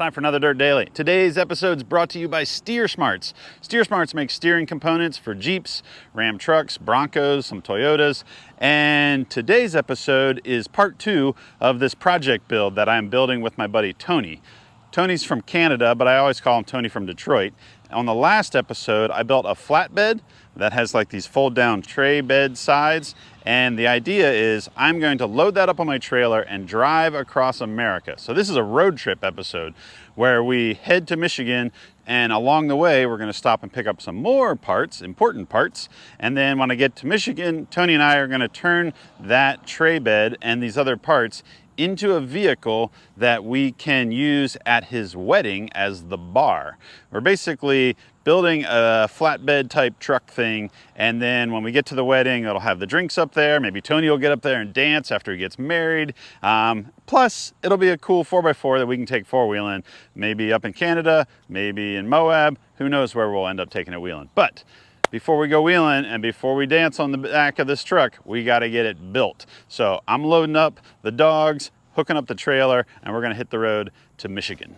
time for another Dirt Daily. Today's episode is brought to you by Steer Smarts. Steer Smarts makes steering components for Jeeps, Ram trucks, Broncos, some Toyotas. And today's episode is part 2 of this project build that I'm building with my buddy Tony. Tony's from Canada, but I always call him Tony from Detroit. On the last episode, I built a flatbed that has like these fold down tray bed sides. And the idea is I'm going to load that up on my trailer and drive across America. So this is a road trip episode where we head to Michigan, and along the way, we're gonna stop and pick up some more parts, important parts. And then when I get to Michigan, Tony and I are gonna turn that tray bed and these other parts into a vehicle that we can use at his wedding as the bar. We're basically building a flatbed type truck thing, and then when we get to the wedding, it'll have the drinks up there. Maybe Tony will get up there and dance after he gets married. Plus, it'll be a cool 4x4 that we can take four-wheeling, maybe up in Canada, maybe in Moab. Who knows where we'll end up taking it wheeling. But before we go wheeling and before we dance on the back of this truck, we got to get it built. So I'm loading up the dogs, hooking up the trailer, and we're going to hit the road to Michigan.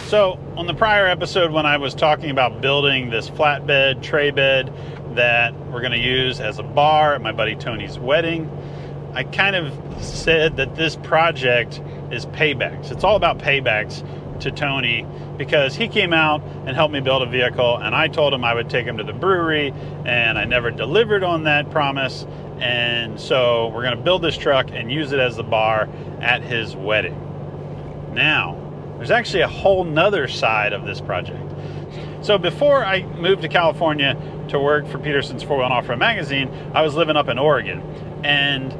So on the prior episode, when I was talking about building this flatbed, tray bed that we're gonna use as a bar at my buddy Tony's wedding, I kind of said that this project is paybacks. It's all about paybacks to Tony because he came out and helped me build a vehicle, and I told him I would take him to the brewery, and I never delivered on that promise. And so we're gonna build this truck and use it as the bar at his wedding. Now, there's actually a whole nother side of this project. So before I moved to California to work for Peterson's 4-Wheel and Off-Road magazine, I was living up in Oregon. And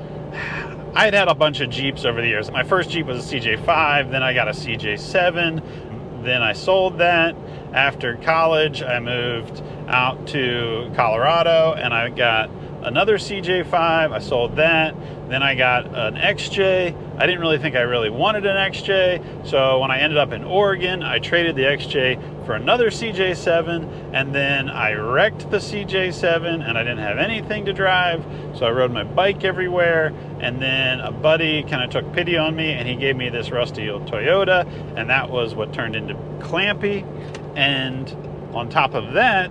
I had had a bunch of Jeeps over the years. My first Jeep was a CJ-5, then I got a CJ-7, then I sold that. After college, I moved out to Colorado and I got another CJ-5, I sold that. Then I got an XJ. I didn't really think I really wanted an XJ. So when I ended up in Oregon, I traded the XJ for another CJ-7, and then I wrecked the CJ-7 and I didn't have anything to drive. So I rode my bike everywhere, and then a buddy kind of took pity on me and he gave me this rusty old Toyota, and that was what turned into Clampy. And on top of that,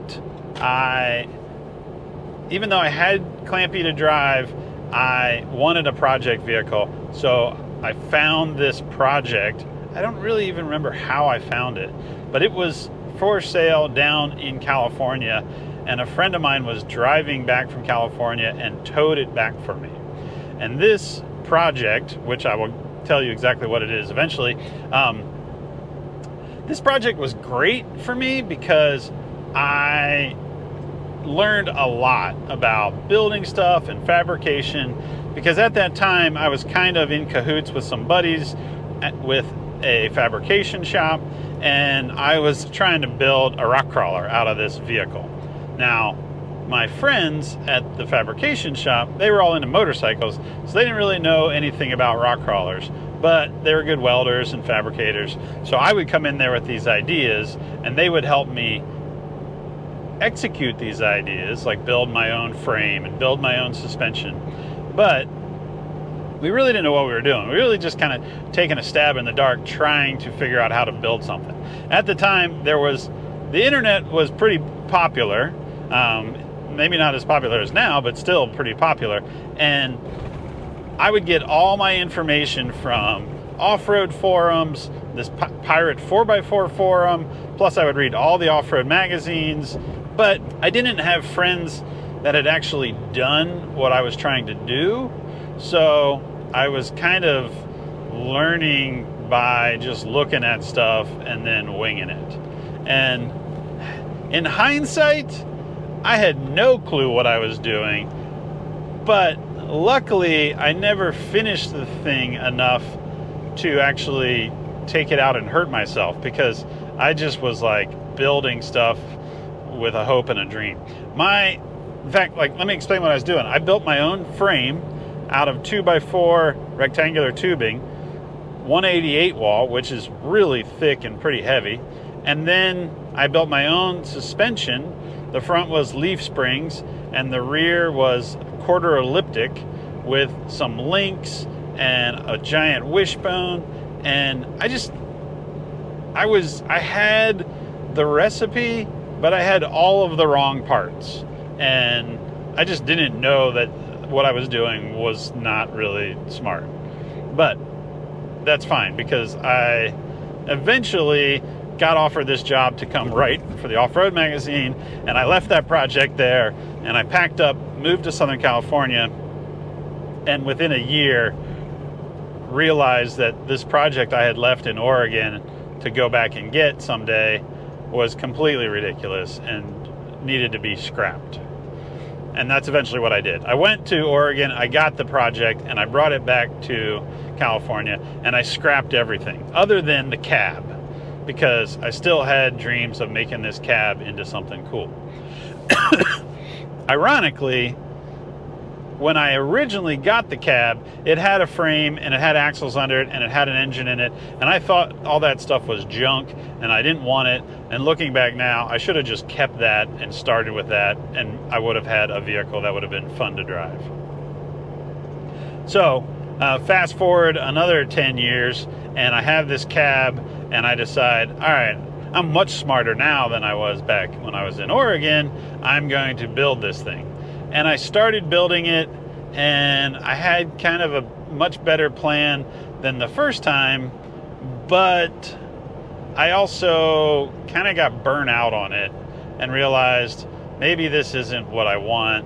even though I had Clampy to drive, I wanted a project vehicle. So I found this project. I don't really even remember how I found it, but it was for sale down in California, and a friend of mine was driving back from California and towed it back for me. And this project, which I will tell you exactly what it is eventually, this project was great for me because I learned a lot about building stuff and fabrication, because at that time I was kind of in cahoots with some buddies with a fabrication shop, and I was trying to build a rock crawler out of this vehicle. Now, my friends at the fabrication shop, they were all into motorcycles, so they didn't really know anything about rock crawlers, but they were good welders and fabricators. So I would come in there with these ideas and they would help me execute these ideas, like build my own frame and build my own suspension. But we really didn't know what we were doing. We were really just kind of taking a stab in the dark trying to figure out how to build something. At the time, the internet was pretty popular. Maybe not as popular as now, but still pretty popular. And I would get all my information from off-road forums, this Pirate 4x4 forum, plus I would read all the off-road magazines, but I didn't have friends that had actually done what I was trying to do. So I was kind of learning by just looking at stuff and then winging it. And in hindsight, I had no clue what I was doing, but luckily I never finished the thing enough to actually take it out and hurt myself, because I just was like building stuff with a hope and a dream. In fact, like, let me explain what I was doing. I built my own frame out of 2x4 rectangular tubing, 188 wall, which is really thick and pretty heavy. And then I built my own suspension. The front was leaf springs and the rear was quarter elliptic with some links and a giant wishbone. And I had the recipe, but I had all of the wrong parts. And I just didn't know that what I was doing was not really smart. But that's fine, because I eventually got offered this job to come write for the Off-Road magazine, and I left that project there, and I packed up, moved to Southern California, and within a year realized that this project I had left in Oregon to go back and get someday was completely ridiculous and needed to be scrapped. And that's eventually what I did. I went to Oregon, I got the project, and I brought it back to California, and I scrapped everything other than the cab, because I still had dreams of making this cab into something cool. Ironically, when I originally got the cab, it had a frame and it had axles under it and it had an engine in it, and I thought all that stuff was junk and I didn't want it. And looking back now, I should have just kept that and started with that, and I would have had a vehicle that would have been fun to drive. So fast forward another 10 years and I have this cab, and I decide, all right, I'm much smarter now than I was back when I was in Oregon. I'm going to build this thing. And I started building it, and I had kind of a much better plan than the first time, but I also kind of got burnt out on it and realized maybe this isn't what I want.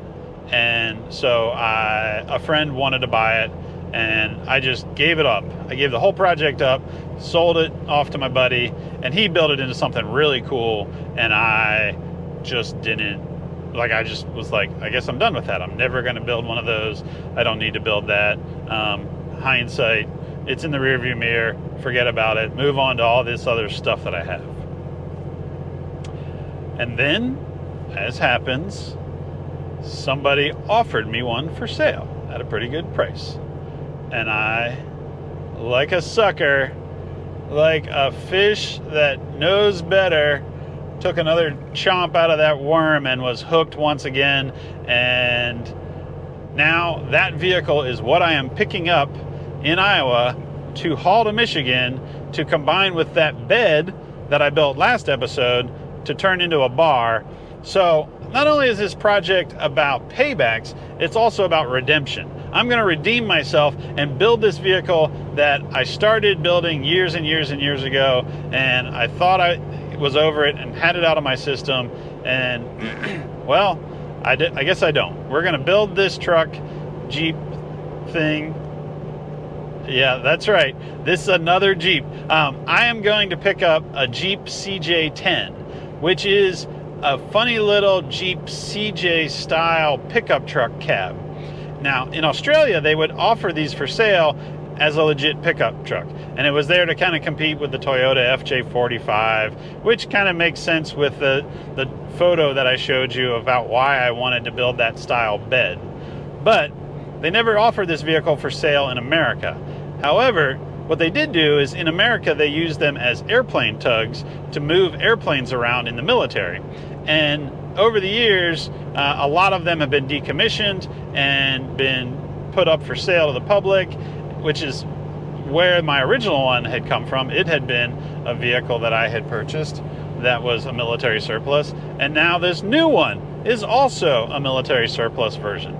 And so a friend wanted to buy it, and I just gave it up. I gave the whole project up, sold it off to my buddy, and he built it into something really cool, and I just didn't. Like, I just was like, I guess I'm done with that. I'm never going to build one of those. I don't need to build that. Hindsight, it's in the rearview mirror. Forget about it. Move on to all this other stuff that I have. And then, as happens, somebody offered me one for sale at a pretty good price. And I, like a sucker, like a fish that knows better, took another chomp out of that worm and was hooked once again. And now that vehicle is what I am picking up in Iowa to haul to Michigan to combine with that bed that I built last episode to turn into a bar. So not only is this project about paybacks, it's also about redemption. I'm going to redeem myself and build this vehicle that I started building years and years and years ago, and I thought I was over it and had it out of my system, and well, I guess I don't. We're going to build this truck Jeep thing. Yeah, that's right. This is another Jeep. I am going to pick up a Jeep CJ-10, which is a funny little Jeep CJ style pickup truck cab. Now, in Australia, they would offer these for sale as a legit pickup truck, and it was there to kind of compete with the Toyota FJ45, which kind of makes sense with the photo that I showed you about why I wanted to build that style bed. But they never offered this vehicle for sale in America. However, what they did do is in America they used them as airplane tugs to move airplanes around in the military. And over the years, a lot of them have been decommissioned and been put up for sale to the public, which is where my original one had come from. It had been a vehicle that I had purchased that was a military surplus, and now this new one is also a military surplus version.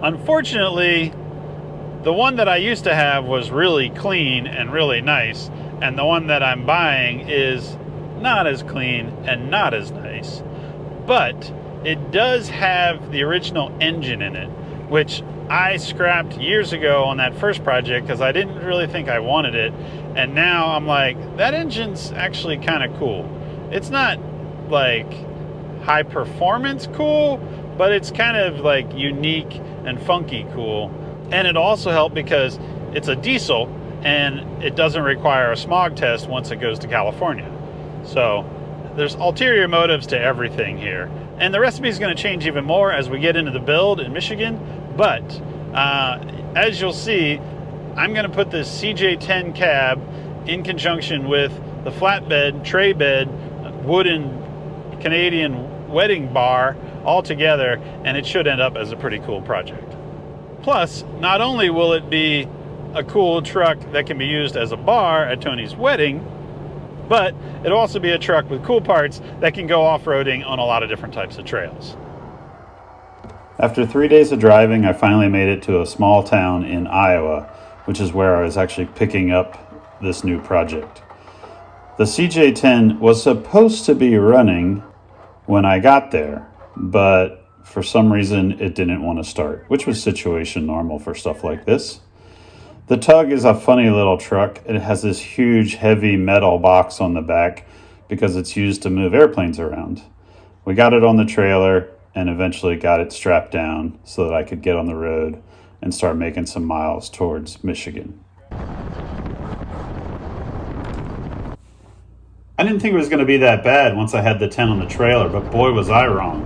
Unfortunately, the one that I used to have was really clean and really nice, and the one that I'm buying is not as clean and not as nice, but it does have the original engine in it, which I scrapped years ago on that first project because I didn't really think I wanted it. And now I'm like, that engine's actually kind of cool. It's not like high performance cool, but it's kind of like unique and funky cool. And it also helped because it's a diesel and it doesn't require a smog test once it goes to California. So there's ulterior motives to everything here. And the recipe is going to change even more as we get into the build in Michigan. But as you'll see, I'm going to put this CJ-10 cab in conjunction with the flatbed, tray bed, wooden Canadian wedding bar all together, and it should end up as a pretty cool project. Plus, not only will it be a cool truck that can be used as a bar at Tony's wedding, but it'll also be a truck with cool parts that can go off-roading on a lot of different types of trails. After 3 days of driving, I finally made it to a small town in Iowa, which is where I was actually picking up this new project. The CJ-10 was supposed to be running when I got there, but for some reason it didn't want to start, which was situation normal for stuff like this. The Tug is a funny little truck. It has this huge heavy metal box on the back because it's used to move airplanes around. We got it on the trailer and eventually got it strapped down so that I could get on the road and start making some miles towards Michigan. I didn't think it was going to be that bad once I had the 10 on the trailer, but boy was I wrong.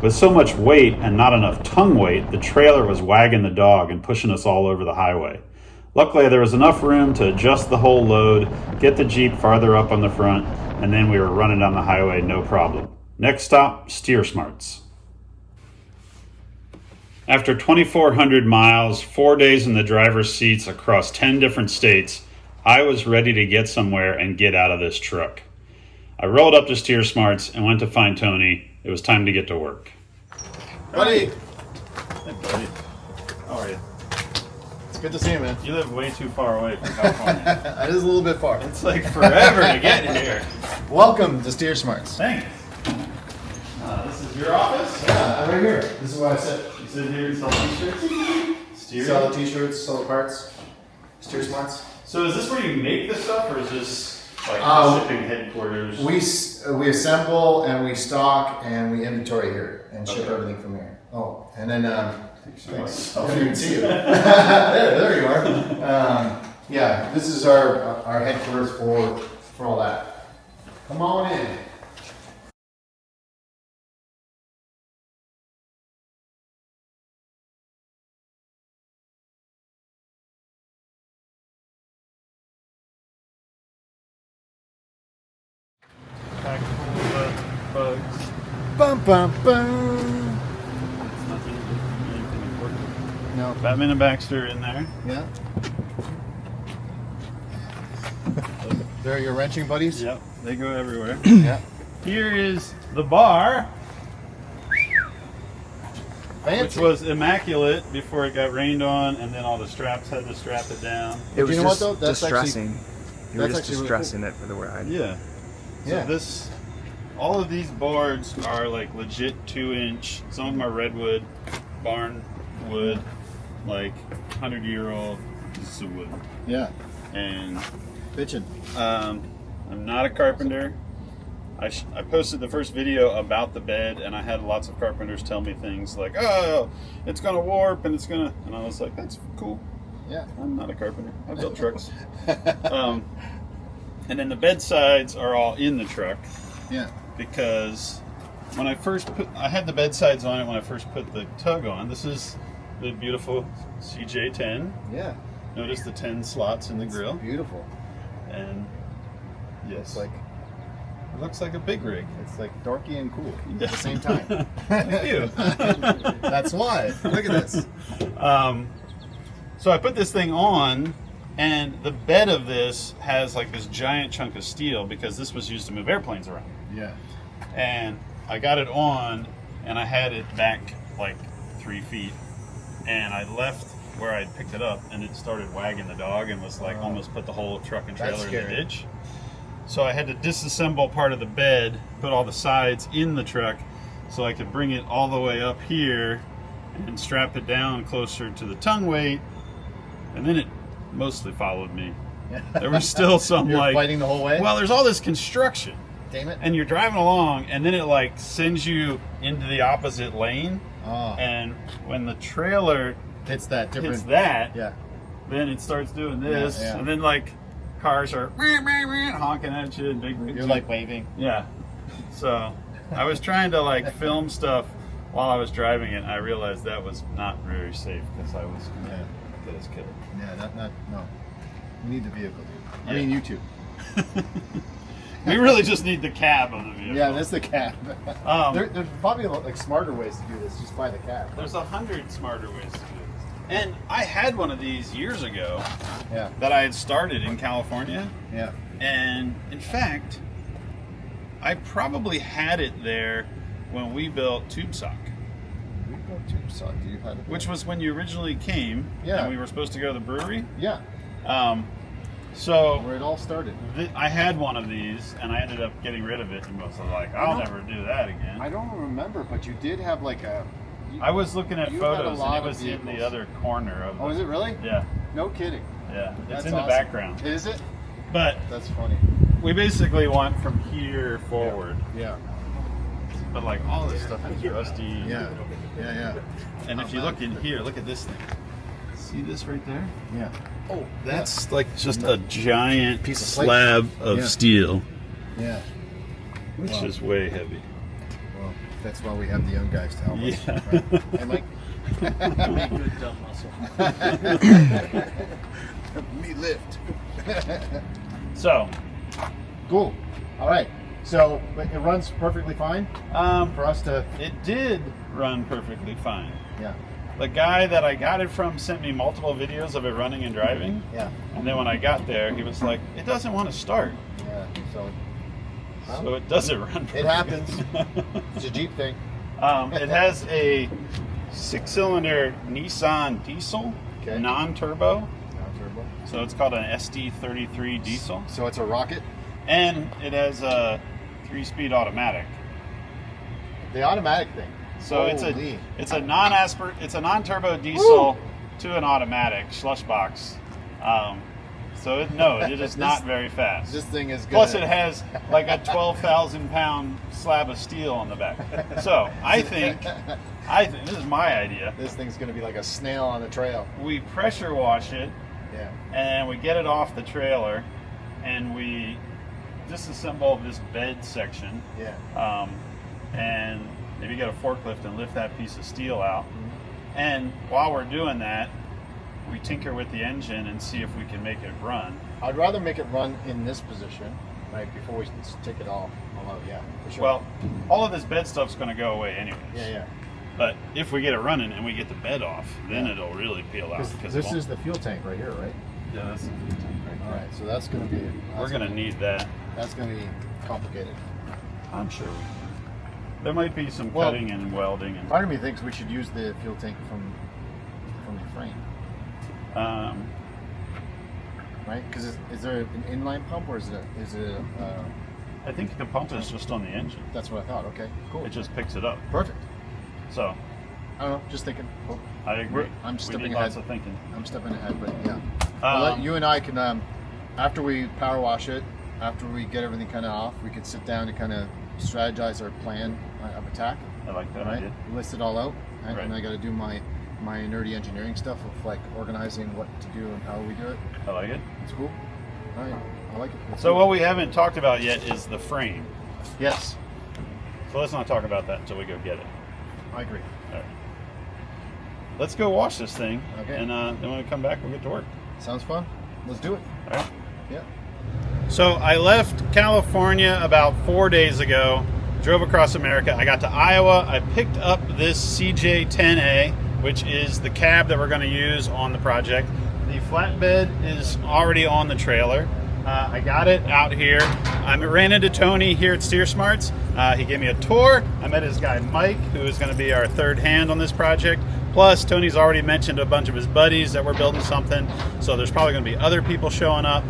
With so much weight and not enough tongue weight, the trailer was wagging the dog and pushing us all over the highway. Luckily, there was enough room to adjust the whole load, get the Jeep farther up on the front, and then we were running down the highway no problem. Next stop, Steer Smarts. After 2,400 miles, 4 days in the driver's seats across 10 different states, I was ready to get somewhere and get out of this truck. I rolled up to Steer Smarts and went to find Tony. It was time to get to work. Buddy! Hey, buddy. How are you? It's good to see you, man. You live way too far away from California. It is a little bit far. It's like forever to get here. Welcome to Steer Smarts. Thanks. This is your office? Yeah, I'm right here. This is where I sit. You sit here and sell t-shirts? Steering? Sell the t-shirts, sell the parts. Steer Smarts. So is this where you make the stuff, or is this like the shipping headquarters? We assemble and we stock and we inventory here and ship everything from here. Oh, and then thanks. I didn't even see you. there you are. Yeah, this is our headquarters for all that. Come on in. Pack full of bugs. Bum bum bum. It's nothing important. No. Batman and Baxter in there. Yeah. They're your wrenching buddies? Yep, they go everywhere. Yeah. Here is the bar, Fancy. which was immaculate before it got rained on, and then all the straps had to strap it down. It was you know just what, though? That's distressing. You were that's just actually really distressing it for the ride. Yeah. Yeah. So all of these boards are like legit 2-inch. Some of them are redwood, barn wood, like 100-year-old pieces of wood. Yeah. And Bitchin'. I'm not a carpenter. I posted the first video about the bed, and I had lots of carpenters tell me things like, "Oh, it's gonna warp, and it's gonna," and I was like, "That's cool." Yeah. I'm not a carpenter. I built trucks. And then the bed sides are all in the truck. Yeah. Because when I had the bed sides on it when I first put the Tug on. This is the beautiful CJ-10. Yeah. Notice the 10 slots in the grill. Beautiful. And yes, It it looks like a big rig. it's like dorky and cool Yeah. at the same time. Thank you. That's why. Look at this. So I put this thing on, and the bed of this has like this giant chunk of steel because this was used to move airplanes around. Yeah. And I got it on, and I had it back like 3 feet, and I left where I'd picked it up, and it started wagging the dog and was like almost put the whole truck and trailer in the ditch. So I had to disassemble part of the bed, put all the sides in the truck so I could bring it all the way up here and strap it down closer to the tongue weight, and then it mostly followed me. There was still some You're like fighting the whole way. well, there's all this construction, Damn it. and you're driving along, and then it like sends you into the opposite lane, Oh. and when the trailer It's that different. hits that, Yeah. then it starts doing this, Yeah, yeah. and then like cars are honking at you, and big. You're like waving. Yeah. So I was trying to like film stuff while I was driving it, and I realized that was not very safe because I was gonna get us killed. Yeah, no. We need the vehicle, dude. I Yeah. mean, you too. We really just need the cab of the vehicle. Yeah, that's the cab. Um, There's probably like smarter ways to do this. Just buy the cab. There's 100 smarter ways to do this. And I had one of these years ago Yeah. that I had started in California. Yeah. And in fact, I probably had it there when we built Tube Sock, We go to Saw. Do you have it? which was when you originally came. Yeah. And we were supposed to go to the brewery. Yeah. So Where it all started. I had one of these, and I ended up getting rid of it and was like, I'll never do that again. I don't remember, but you did have like a. I was looking at You had a photos, and lot it of was in vehicles. the other corner of Oh, is it really? Yeah, No kidding. yeah. It's That's in the awesome. background. Is it? But That's funny. we basically went from here forward. Yeah. But like all this stuff is rusty. Yeah. Yeah. And if you look in here, look at this thing. See this right there? Yeah. Oh, that's like just a giant Piece of plate. slab of Yeah. steel, Yeah. which Wow. is way heavy. Well, that's why we have the young guys to help us. Yeah. Right? Hey, Mike. Make good dumb muscle. Me lift. So, Cool. All right. So but it runs perfectly fine for us to. it did run perfectly fine. Yeah. The guy that I got it from sent me multiple videos of it running and driving. Yeah. And then when I got there, he was like, it doesn't want to start. Yeah. So So it doesn't run. it happens. It's a Jeep thing. It has a 6-cylinder Nissan diesel, Okay. non-turbo. Non-turbo. So it's called an SD33 diesel. So it's a rocket. And it has a 3-speed automatic. The automatic thing. So Holy. it's a non-turbo diesel to an automatic slush box. So it is not very fast. This thing is good. Plus, it has like a 12,000-pound slab of steel on the back. So I think this is my idea. This thing's gonna be like a snail on the trail. We pressure wash it, Yeah. and we get it off the trailer, and we disassemble this bed section, Yeah. and maybe get a forklift and lift that piece of steel out. And while we're doing that, we tinker with the engine and see if we can make it run. I'd rather make it run in this position, right, before we take it off. Although, yeah, for sure. Well, all of this bed stuff's going to go away anyways. yeah. But if we get it running and we get the bed off, then Yeah. it'll really peel out. Because this is the fuel tank right here, right? yeah, that's the fuel tank right All there. right, so that's gonna be. We're going to need that. That's gonna be complicated. I'm sure. There might be some Well, cutting and welding and Part of me thinks we should use the fuel tank from the frame, right? Because is there an inline pump or is it? I think the pump is just on the engine. That's what I thought. Okay, cool. It just picks it up. Perfect. So I don't know. Just thinking. Cool. I agree. I'm we stepping need ahead. lots of thinking. I'm stepping ahead, but yeah. Well, you and I can, after we power wash it, after we get everything kind of off, we could sit down and kind of strategize our plan of attack. I like that Right? idea. List it all out, and, Right. and I got to do my nerdy engineering stuff of like organizing what to do and how we do it. I like it. It's cool. All right, I like it. Let's So do it. what we haven't talked about yet is the frame. Yes, So let's not talk about that until we go get it. I agree. All right. Let's go wash this thing. Okay. And then when we come back, we'll get to work. Sounds fun. Let's do it. All right. Yeah. So I left California about 4 days ago, drove across America. I got to Iowa. I picked up this CJ-10A, which is the cab that we're going to use on the project. The flatbed is already on the trailer. I got it out here. I ran into Tony here at Steer Smarts. He gave me a tour. I met his guy Mike, who is going to be our third hand on this project. Plus, Tony's already mentioned a bunch of his buddies that we're building something, so there's probably going to be other people showing up.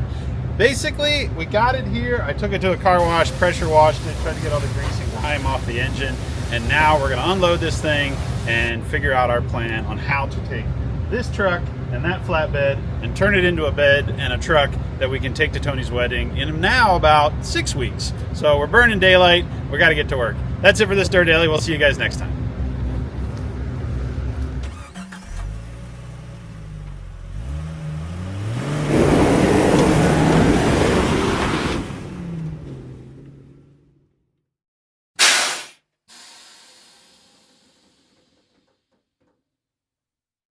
Basically, we got it here. I took it to a car wash, pressure washed it, tried to get all the grease and grime off the engine, and now we're going to unload this thing and figure out our plan on how to take this truck and that flatbed and turn it into a bed and a truck that we can take to Tony's wedding in now about 6 weeks. So we're burning daylight. We got to get to work. That's it for this Dirt Daily. We'll see you guys next time.